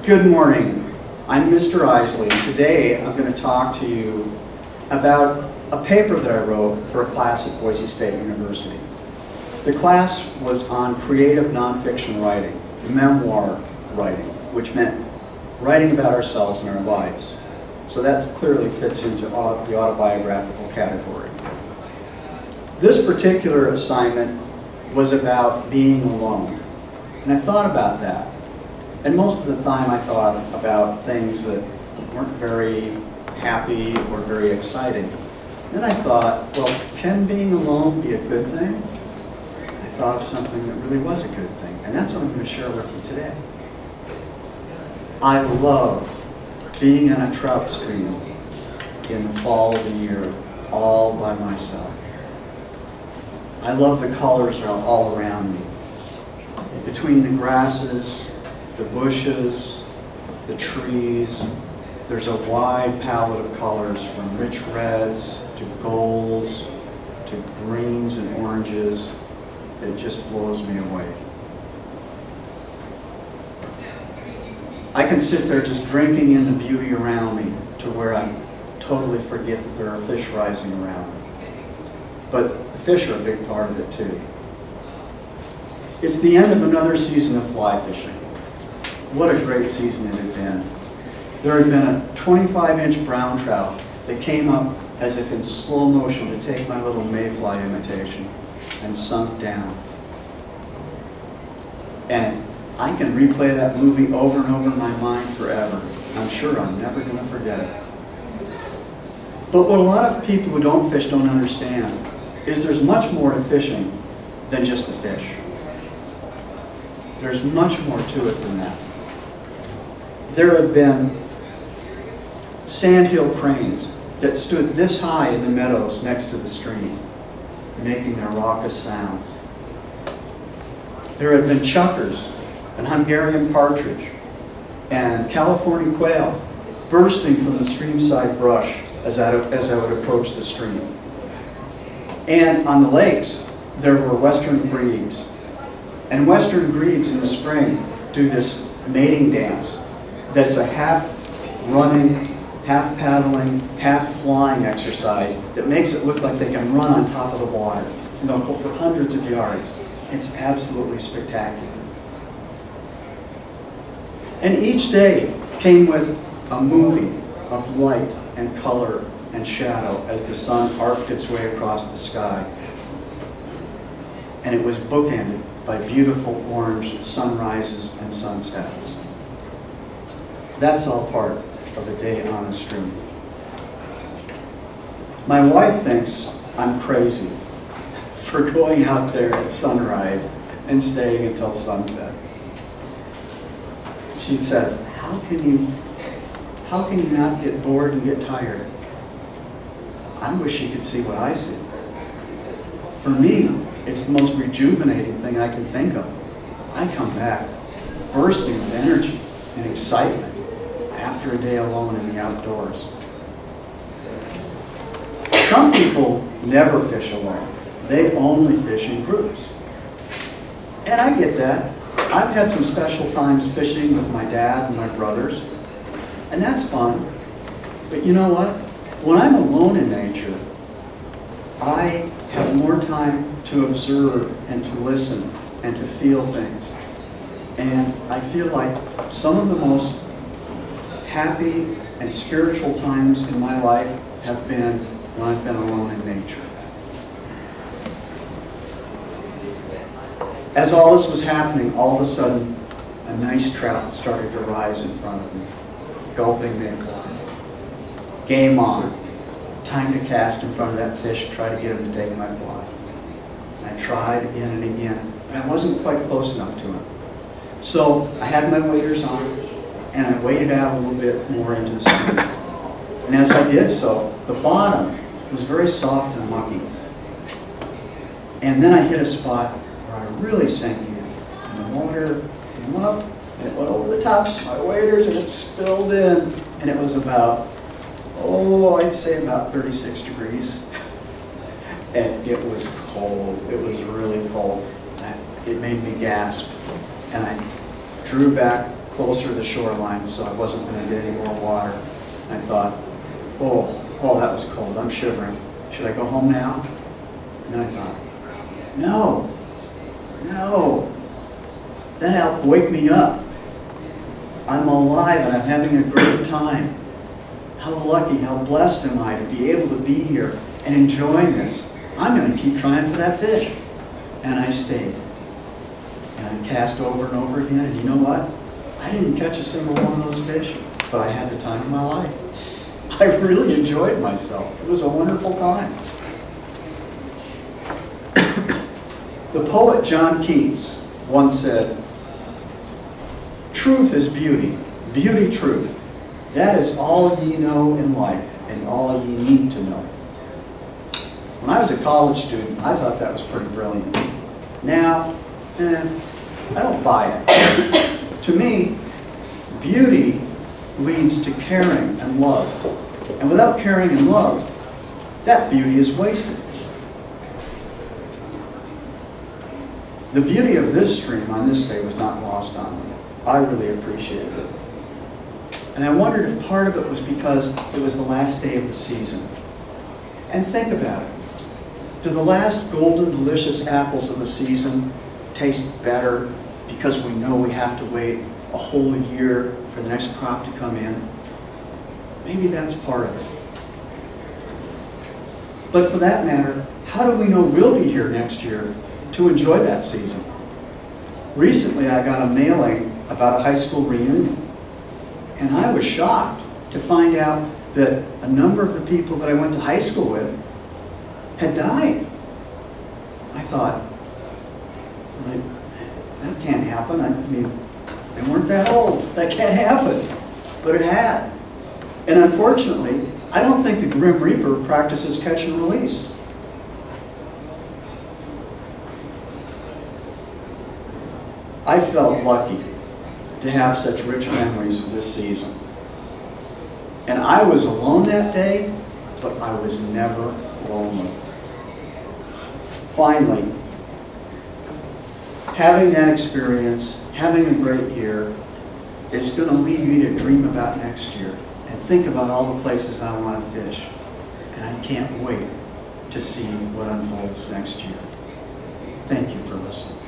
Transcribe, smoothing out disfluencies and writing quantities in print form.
Good morning. I'm Mr. Isley. Today I'm going to talk to you about a paper that I wrote for a class at Boise State University. The class was on creative nonfiction writing, memoir writing, which meant writing about ourselves and our lives. So that clearly fits into the autobiographical category. This particular assignment was about being alone. And I thought about that. And most of the time I thought about things that weren't very happy or very exciting. Then I thought, well, can being alone be a good thing? I thought of something that really was a good thing. And that's what I'm going to share with you today. I love being on a trout stream in the fall of the year all by myself. I love the colors that are all around me. Between the grasses, the bushes, the trees, there's a wide palette of colors from rich reds to golds to greens and oranges that just blows me away. I can sit there just drinking in the beauty around me to where I totally forget that there are fish rising around me. But the fish are a big part of it too. It's the end of another season of fly fishing. What a great season it had been. There had been a 25-inch brown trout that came up as if in slow motion to take my little mayfly imitation and sunk down. And I can replay that movie over and over in my mind forever. I'm sure I'm never going to forget it. But what a lot of people who don't fish don't understand is there's much more to fishing than just the fish. There's much more to it than that. There have been sandhill cranes that stood this high in the meadows next to the stream, making their raucous sounds. There have been chukars and Hungarian partridge and California quail bursting from the streamside brush as I would approach the stream. And on the lakes, there were western grebes. And western grebes in the spring do this mating dance that's a half running, half paddling, half flying exercise that makes it look like they can run on top of the water. And they'll go for hundreds of yards. It's absolutely spectacular. And each day came with a movie of light and color and shadow as the sun arced its way across the sky. And it was bookended by beautiful orange sunrises and sunsets. That's all part of a day on the stream. My wife thinks I'm crazy for going out there at sunrise and staying until sunset. She says, how can you not get bored and get tired? I wish you could see what I see. For me, it's the most rejuvenating thing I can think of. I come back bursting with energy and excitement after a day alone in the outdoors. Some people never fish alone. They only fish in groups. And I get that. I've had some special times fishing with my dad and my brothers, and that's fun. But you know what? When I'm alone in nature, I have more time to observe and to listen and to feel things. And I feel like some of the most happy and spiritual times in my life have been when I've been alone in nature. As all this was happening, all of a sudden, a nice trout started to rise in front of me, gulping mayflies. Game on. Time to cast in front of that fish and try to get him to take my fly. I tried again and again, but I wasn't quite close enough to him. So I had my waders on, and I waded out a little bit more into the stream. And as I did so, the bottom was very soft and mucky. And then I hit a spot where I really sank in. And the water came up, and it went over the tops of my waders, and it spilled in. And it was about, I'd say about 36 degrees. And it was cold. It was really cold. It made me gasp. And I drew back closer to the shoreline, so I wasn't going to get any more water. And I thought, oh, that was cold. I'm shivering. Should I go home now? And then I thought, no. That helped wake me up. I'm alive and I'm having a great time. How lucky, how blessed am I to be able to be here and enjoying this. I'm going to keep trying for that fish. And I stayed. And I cast over and over again, and you know what? I didn't catch a single one of those fish, but I had the time of my life. I really enjoyed myself. It was a wonderful time. The poet John Keats once said, "Truth is beauty, beauty truth. That is all ye know in life, and all ye need to know." When I was a college student, I thought that was pretty brilliant. Now, I don't buy it. To me, beauty leads to caring and love. And without caring and love, that beauty is wasted. The beauty of this stream on this day was not lost on me. I really appreciated it. And I wondered if part of it was because it was the last day of the season. And think about it. Do the last golden, delicious apples of the season taste better because we know we have to wait a whole year for the next crop to come in? Maybe that's part of it. But for that matter, how do we know we'll be here next year to enjoy that season? Recently, I got a mailing about a high school reunion. And I was shocked to find out that a number of the people that I went to high school with had died. I thought, that can't happen. I mean, they weren't that old. That can't happen. But it had. And unfortunately, I don't think the Grim Reaper practices catch and release. I felt lucky to have such rich memories of this season. And I was alone that day, but I was never lonely. Finally, having that experience, having a great year, is going to lead me to dream about next year and think about all the places I want to fish. And I can't wait to see what unfolds next year. Thank you for listening.